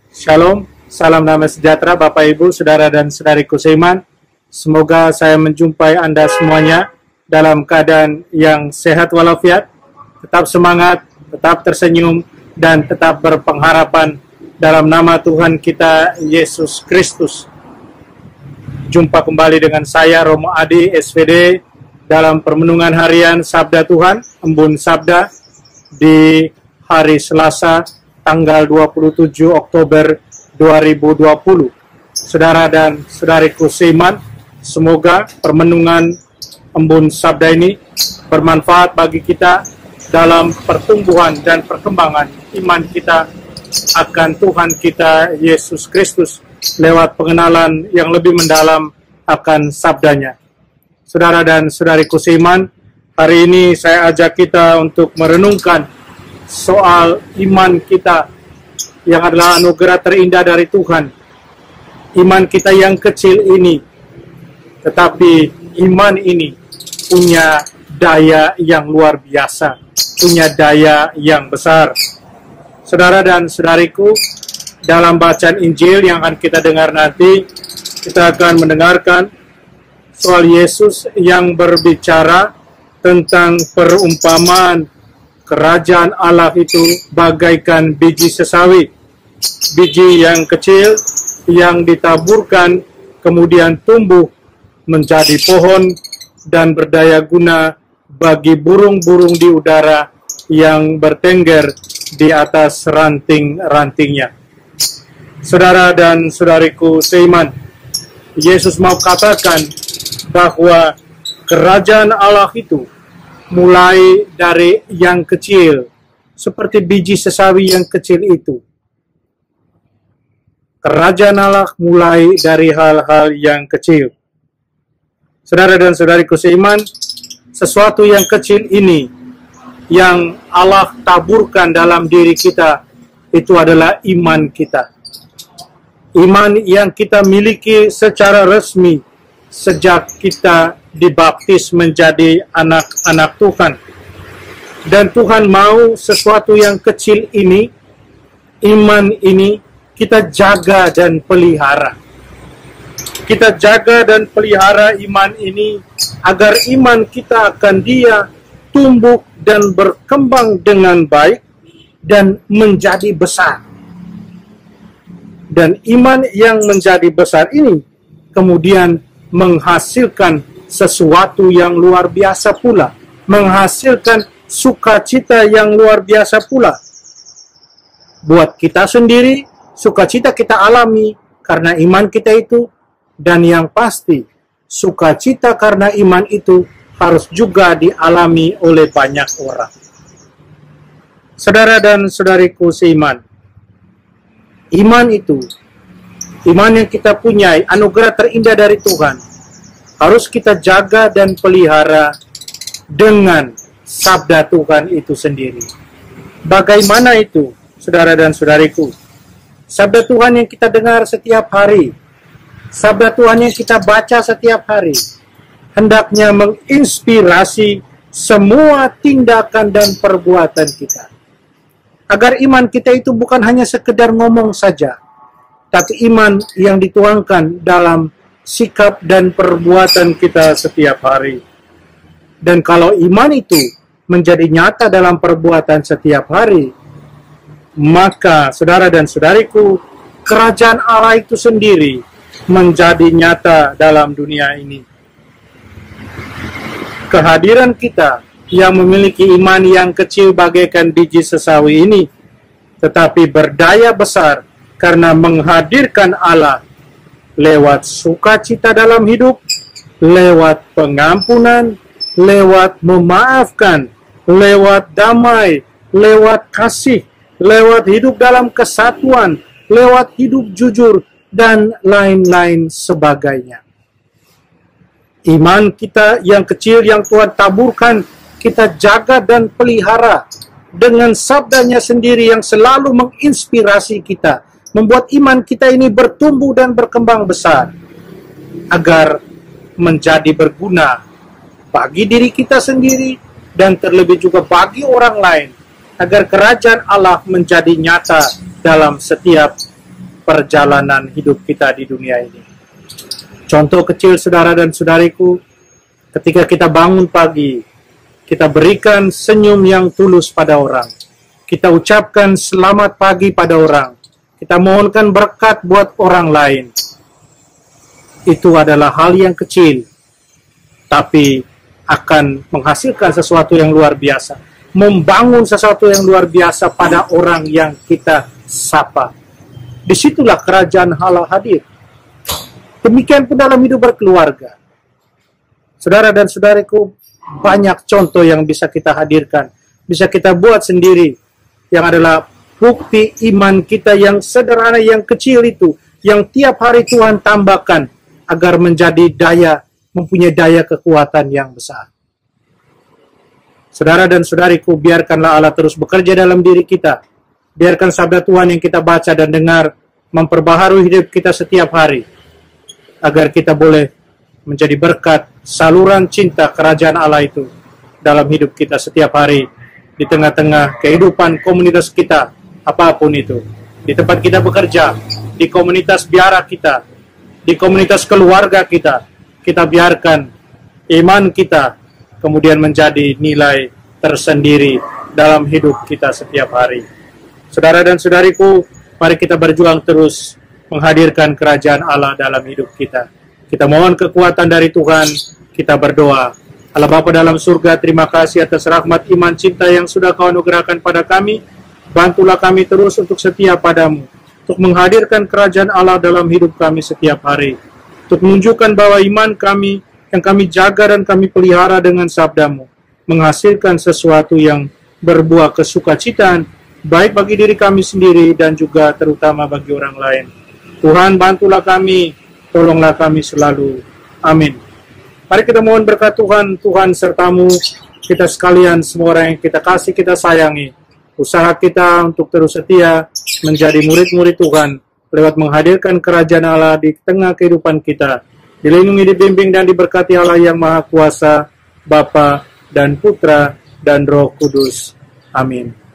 Shalom, salam damai sejahtera Bapak Ibu, Saudara dan Saudariku seiman. Semoga saya menjumpai Anda semuanya dalam keadaan yang sehat walafiat, tetap semangat, tetap tersenyum, dan tetap berpengharapan dalam nama Tuhan kita, Yesus Kristus. Jumpa kembali dengan saya, Romo Adi, SVD, dalam permenungan harian Sabda Tuhan, Embun Sabda, di hari Selasa, tanggal 27 Oktober 2020. Saudara dan saudariku seiman, semoga permenungan Embun Sabda ini bermanfaat bagi kita dalam pertumbuhan dan perkembangan iman kita akan Tuhan kita Yesus Kristus lewat pengenalan yang lebih mendalam akan sabdanya. Saudara dan saudariku seiman, hari ini saya ajak kita untuk merenungkan soal iman kita yang adalah anugerah terindah dari Tuhan. Iman kita yang kecil ini, tetapi iman ini punya daya yang luar biasa, punya daya yang besar. Saudara dan saudariku, dalam bacaan Injil yang akan kita dengar nanti, kita akan mendengarkan soal Yesus yang berbicara tentang perumpamaan kerajaan Allah itu bagaikan biji sesawi. Biji yang kecil yang ditaburkan kemudian tumbuh menjadi pohon dan berdaya guna bagi burung-burung di udara yang bertengger di atas ranting-rantingnya. Saudara dan saudariku seiman, Yesus mau katakan bahwa kerajaan Allah itu mulai dari yang kecil, seperti biji sesawi yang kecil itu. Kerajaan Allah mulai dari hal-hal yang kecil. Saudara dan saudariku seiman, sesuatu yang kecil ini yang Allah taburkan dalam diri kita, itu adalah iman kita. Iman yang kita miliki secara resmi sejak kita dibaptis menjadi anak-anak Tuhan. Dan Tuhan mau sesuatu yang kecil ini, iman ini, kita jaga dan pelihara. Kita jaga dan pelihara iman ini, agar iman kita akan Dia tumbuh dan berkembang dengan baik dan menjadi besar. Dan iman yang menjadi besar ini kemudian menghasilkan sesuatu yang luar biasa pula, menghasilkan sukacita yang luar biasa pula. Buat kita sendiri, sukacita kita alami karena iman kita itu, dan yang pasti, sukacita karena iman itu harus juga dialami oleh banyak orang. Saudara dan saudariku seiman, iman itu, iman yang kita punyai, anugerah terindah dari Tuhan, harus kita jaga dan pelihara dengan sabda Tuhan itu sendiri. Bagaimana itu, saudara dan saudariku? Sabda Tuhan yang kita dengar setiap hari, sabda Tuhan yang kita baca setiap hari, hendaknya menginspirasi semua tindakan dan perbuatan kita. Agar iman kita itu bukan hanya sekedar ngomong saja, tapi iman yang dituangkan dalam sikap dan perbuatan kita setiap hari. Dan kalau iman itu menjadi nyata dalam perbuatan setiap hari, maka saudara dan saudariku, kerajaan Allah itu sendiri menjadi nyata dalam dunia ini. Kehadiran kita yang memiliki iman yang kecil bagaikan biji sesawi ini, tetapi berdaya besar karena menghadirkan Allah lewat sukacita dalam hidup, lewat pengampunan, lewat memaafkan, lewat damai, lewat kasih, lewat hidup dalam kesatuan, lewat hidup jujur, dan lain-lain sebagainya. Iman kita yang kecil yang Tuhan taburkan, kita jaga dan pelihara dengan sabdanya sendiri yang selalu menginspirasi kita, membuat iman kita ini bertumbuh dan berkembang besar, agar menjadi berguna bagi diri kita sendiri dan terlebih juga bagi orang lain, agar kerajaan Allah menjadi nyata dalam setiap perjalanan hidup kita di dunia ini. Contoh kecil saudara dan saudariku, ketika kita bangun pagi, kita berikan senyum yang tulus pada orang. Kita ucapkan selamat pagi pada orang. Kita mohonkan berkat buat orang lain. Itu adalah hal yang kecil, tapi akan menghasilkan sesuatu yang luar biasa. Membangun sesuatu yang luar biasa pada orang yang kita sapa. Disitulah kerajaan Allah hadir. Demikian pun dalam hidup berkeluarga. Saudara dan saudariku, banyak contoh yang bisa kita hadirkan. Bisa kita buat sendiri. Yang adalah bukti iman kita yang sederhana, yang kecil itu. Yang tiap hari Tuhan tambahkan agar menjadi daya, mempunyai daya kekuatan yang besar. Saudara dan saudariku, biarkanlah Allah terus bekerja dalam diri kita. Biarkan sabda Tuhan yang kita baca dan dengar memperbaharui hidup kita setiap hari, agar kita boleh menjadi berkat saluran cinta kerajaan Allah itu dalam hidup kita setiap hari, di tengah-tengah kehidupan komunitas kita, apapun itu. Di tempat kita bekerja, di komunitas biara kita, di komunitas keluarga kita, kita biarkan iman kita kemudian menjadi nilai tersendiri dalam hidup kita setiap hari. Saudara dan saudariku, mari kita berjuang terus menghadirkan kerajaan Allah dalam hidup kita. Kita mohon kekuatan dari Tuhan, kita berdoa. Allah Bapa dalam surga, terima kasih atas rahmat iman cinta yang sudah Kau anugerahkan pada kami. Bantulah kami terus untuk setia padamu, untuk menghadirkan kerajaan Allah dalam hidup kami setiap hari, untuk menunjukkan bahwa iman kami yang kami jaga dan kami pelihara dengan sabdamu menghasilkan sesuatu yang berbuah kesukacitaan, baik bagi diri kami sendiri dan juga terutama bagi orang lain. Tuhan, bantulah kami, tolonglah kami selalu. Amin. Mari kita mohon berkat Tuhan, Tuhan sertamu, kita sekalian, semua orang yang kita kasih, kita sayangi. Usaha kita untuk terus setia menjadi murid-murid Tuhan lewat menghadirkan kerajaan Allah di tengah kehidupan kita. Dilindungi, dibimbing, dan diberkati Allah yang Maha Kuasa, Bapa dan Putra dan Roh Kudus. Amin.